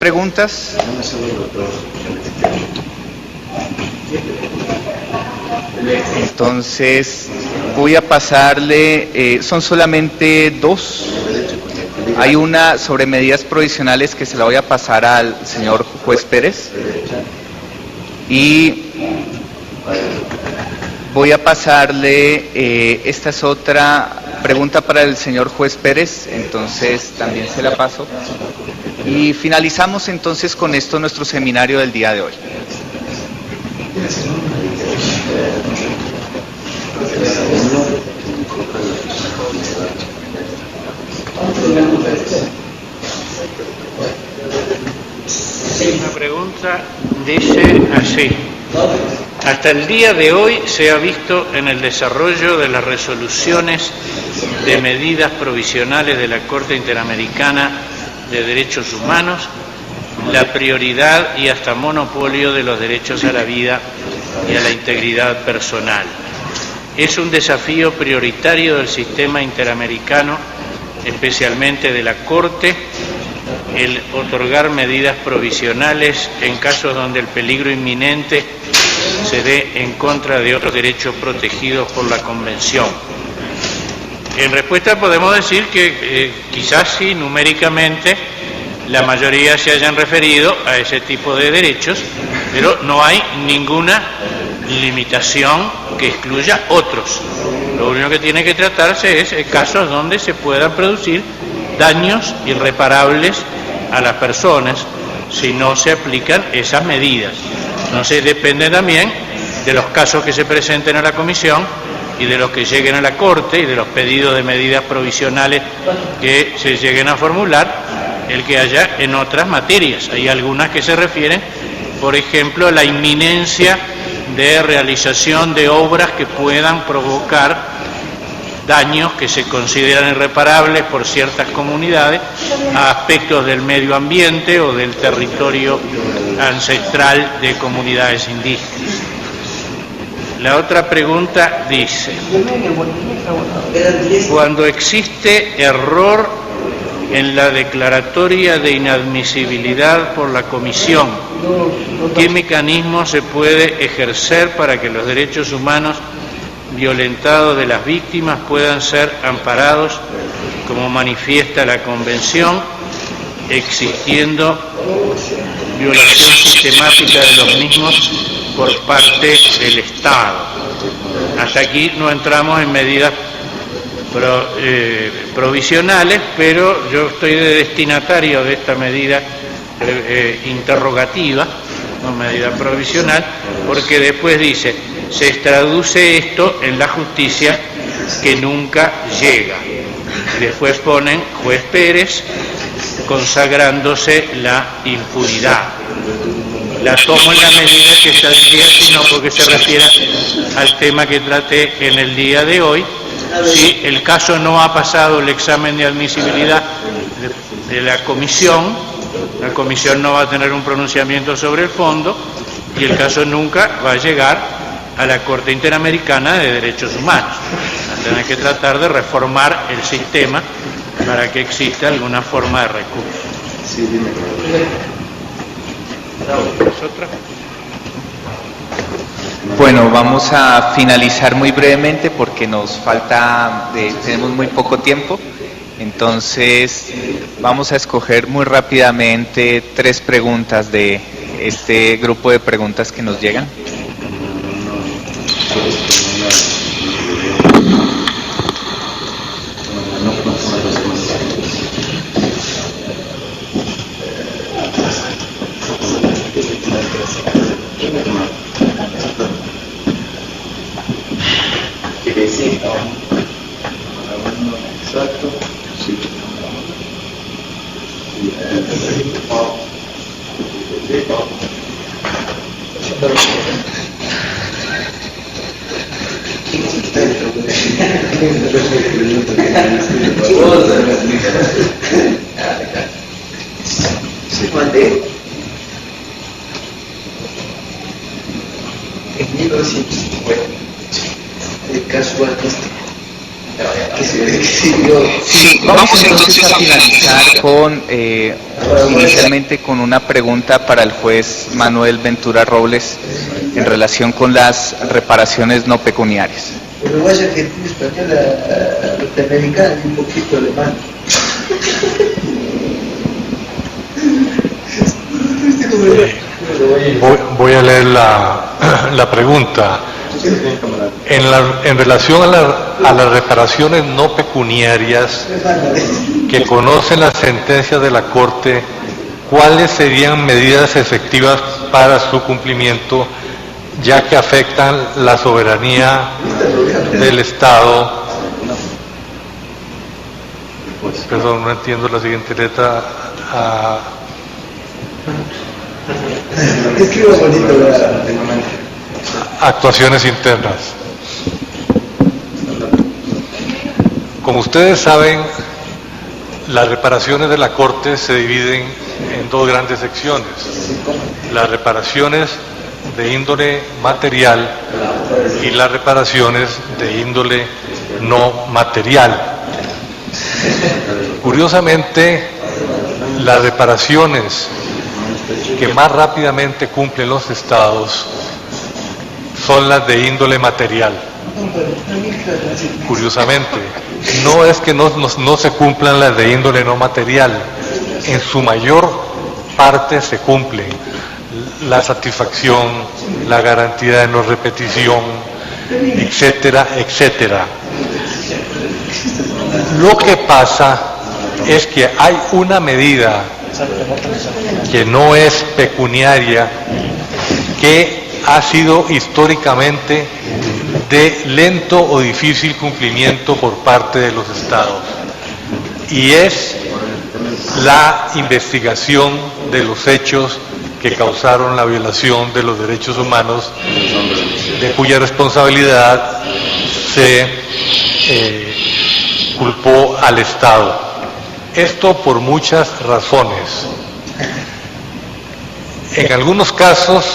preguntas? Entonces, voy a pasarle, son solamente dos. Hay una sobre medidas provisionales que se la voy a pasar al señor juez Pérez. Y voy a pasarle, esta es otra pregunta para el señor juez Pérez, entonces también se la paso. Y finalizamos entonces con esto nuestro seminario del día de hoy. La pregunta dice así: hasta el día de hoy se ha visto en el desarrollo de las resoluciones de medidas provisionales de la Corte Interamericana de Derechos Humanos la prioridad y hasta monopolio de los derechos a la vida y a la integridad personal. Es un desafío prioritario del sistema interamericano, especialmente de la Corte, el otorgar medidas provisionales en casos donde el peligro inminente se dé en contra de otros derechos protegidos por la Convención. En respuesta podemos decir que quizás sí, numéricamente, la mayoría se hayan referido a ese tipo de derechos, pero no hay ninguna limitación que excluya otros. Lo único que tiene que tratarse es casos donde se puedan producir daños irreparables a las personas si no se aplican esas medidas. Entonces depende también de los casos que se presenten a la Comisión y de los que lleguen a la Corte y de los pedidos de medidas provisionales que se lleguen a formular, el que haya en otras materias. Hay algunas que se refieren, por ejemplo, a la inminencia de realización de obras que puedan provocar daños que se consideran irreparables por ciertas comunidades a aspectos del medio ambiente o del territorio ancestral de comunidades indígenas. La otra pregunta dice: cuando existe error en la declaratoria de inadmisibilidad por la Comisión, ¿qué mecanismo se puede ejercer para que los derechos humanos violentados de las víctimas puedan ser amparados, como manifiesta la Convención, existiendo violación sistemática de los mismos por parte del Estado? Hasta aquí no entramos en medidas provisionales, pero yo estoy de destinatario de esta medida interrogativa, no medida provisional, porque después dice: se traduce esto en la justicia que nunca llega. Y después ponen juez Pérez consagrándose la impunidad. La tomo en la medida que está del día, sino porque se refiere al tema que traté en el día de hoy. Si el caso no ha pasado el examen de admisibilidad de la comisión no va a tener un pronunciamiento sobre el fondo y el caso nunca va a llegar a la Corte Interamericana de Derechos Humanos. Va a tener que tratar de reformar el sistema para que exista alguna forma de recurso. Sí, dime. ¿Otra? Bueno, vamos a finalizar muy brevemente porque nos falta, tenemos muy poco tiempo. Entonces, vamos a escoger muy rápidamente 3 preguntas de este grupo de preguntas que nos llegan. Exacto. Sí. En 1950, el caso artístico Sí, vamos entonces a finalizar con inicialmente con una pregunta para el juez Manuel Ventura Robles en relación con las reparaciones no pecuniarias. Uruguaya, Argentina, española, norteamericana y un poquito alemán. Voy a leer la pregunta. En relación a las reparaciones no pecuniarias que conocen las sentencias de la Corte, ¿cuáles serían medidas efectivas para su cumplimiento, ya que afectan la soberanía del Estado? Perdón, no entiendo la siguiente letra. Escriba bonito, ¿verdad? Actuaciones internas. Como ustedes saben, las reparaciones de la Corte se dividen en dos grandes secciones: las reparaciones de índole material y las reparaciones de índole no material. Curiosamente, las reparaciones que más rápidamente cumplen los estados son las de índole material. Curiosamente, no es que no se cumplan las de índole no material, en su mayor parte se cumplen. La satisfacción, la garantía de no repetición, etcétera, etcétera. Lo que pasa es que hay una medida que no es pecuniaria, que ha sido históricamente de lento o difícil cumplimiento por parte de los estados, y es la investigación de los hechos que causaron la violación de los derechos humanos, de cuya responsabilidad se culpó al Estado. Esto por muchas razones. En algunos casos,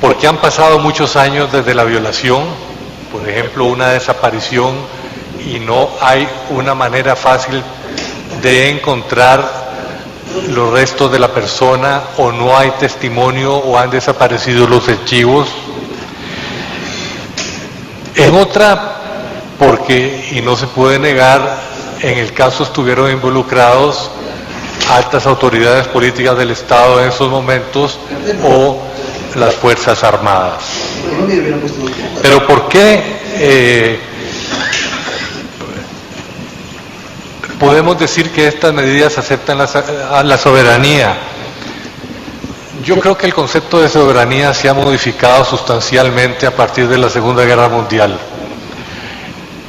porque han pasado muchos años desde la violación, por ejemplo, una desaparición, y no hay una manera fácil de encontrar los restos de la persona, o no hay testimonio, o han desaparecido los archivos. En otra, porque, y no se puede negar, en el caso estuvieron involucrados altas autoridades políticas del Estado en esos momentos, o las Fuerzas Armadas. Pero ¿por qué podemos decir que estas medidas aceptan a la soberanía? Yo creo que el concepto de soberanía se ha modificado sustancialmente a partir de la Segunda Guerra Mundial.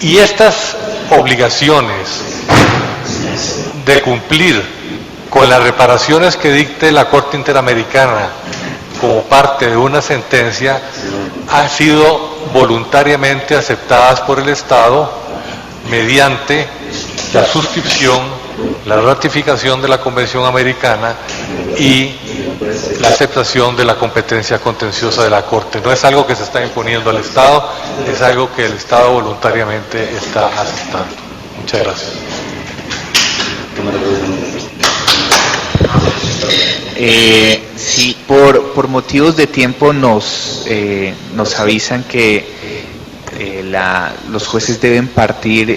Y estas obligaciones de cumplir con las reparaciones que dicte la Corte Interamericana como parte de una sentencia han sido voluntariamente aceptadas por el Estado mediante la suscripción, la ratificación de la Convención Americana y la aceptación de la competencia contenciosa de la Corte. No es algo que se está imponiendo al Estado, es algo que el Estado voluntariamente está aceptando. Muchas gracias. Sí, por motivos de tiempo nos avisan que los jueces deben partir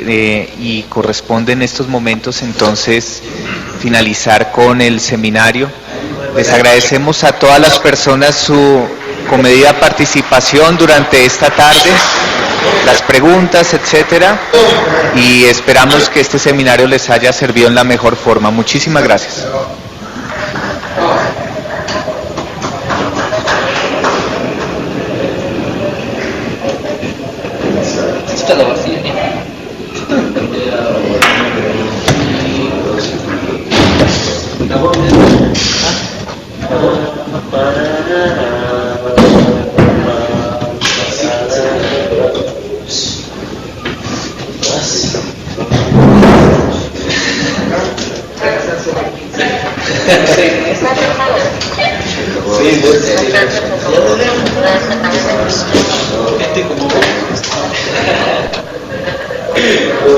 y corresponde en estos momentos entonces finalizar con el seminario. Les agradecemos a todas las personas su comedida participación durante esta tarde, las preguntas, etcétera, y esperamos que este seminario les haya servido en la mejor forma. Muchísimas gracias. Sí,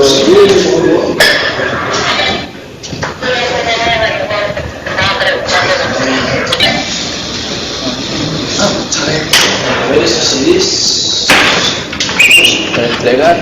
esos CDs para entregar.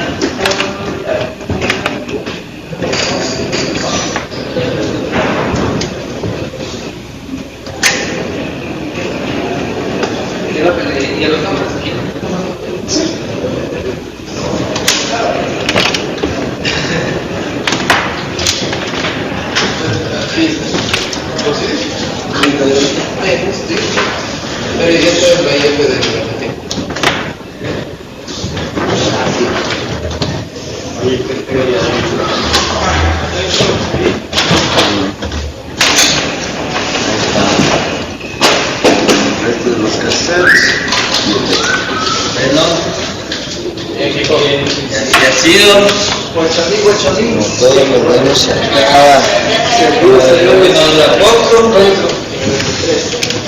Estos son los cassettes. Y ha sido como todo lo bueno se acaba.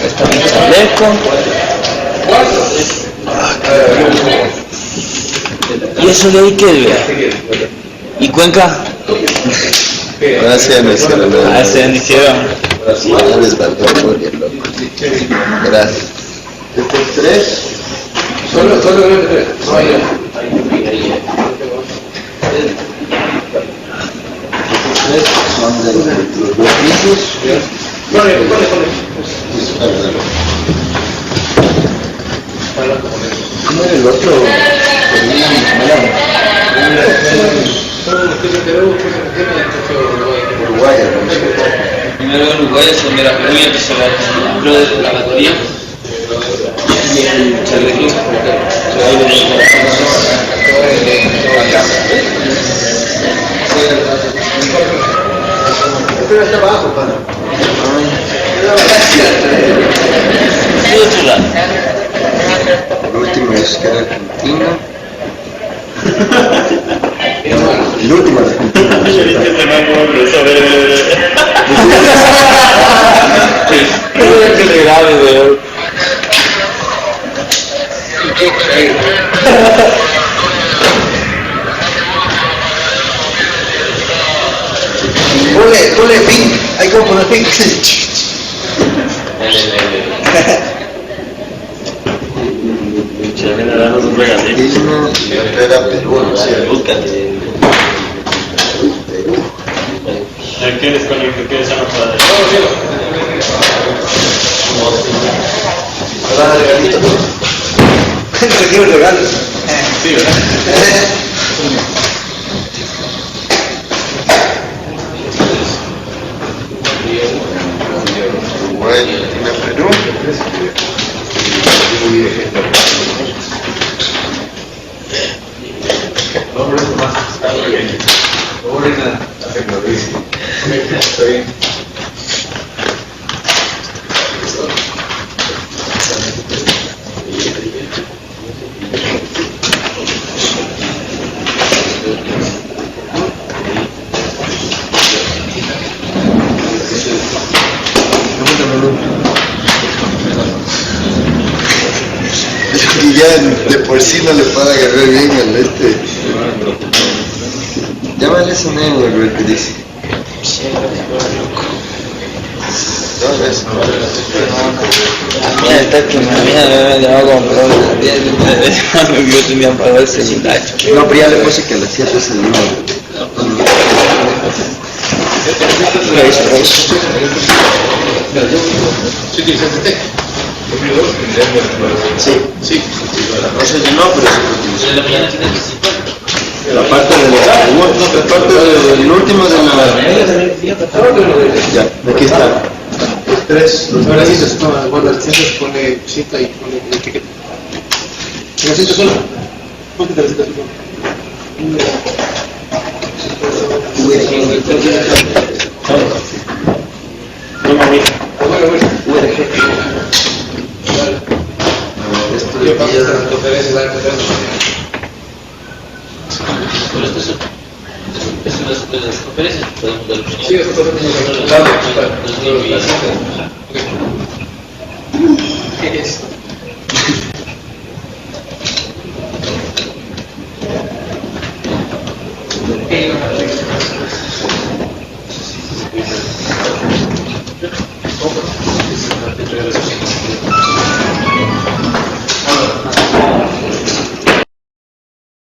Está mi chaleco. ¿Y eso de ahí qué es? ¿Y Cuenca? Gracias, Ah, se bendición. Ya les valió por el loco. Gracias. Estos tres. Solo tres. Son de los dos pisos. ¿Cómo era el otro? Uruguay. Primero en Uruguay, donde la Peruña que se la de la batería. Y el chaleco. Está abajo, pana. El último es que era argentino. El último argentino. Ponle fin, hay como poner fin. Era Perú, ¿Quieres con el que quieres anotar? Te quiero regalos. Sí, ¿verdad? Uruguay, Argentina, Perú. Y ya de por sí no le puedo agarrar bien al este. Llámale ese negro, güey, que dice. Mira, está que me va a comprar yo tenía para ver ese muchacho. No, pero ya le puse que a las 7 es el número. Sí. Eso ya no, pero sí. En la mañana tienes que La parte del último de la... Ya, aquí está. Tres. Los beneficios, guarda el centro, pone cita y pone la etiqueta. ¿La cita solo? Ponte la cita solo. Esto Yo paso a la conferencia, la conferencia. Pero esto es las conferencias, podemos dar opinión. Sí, esto ¿qué es?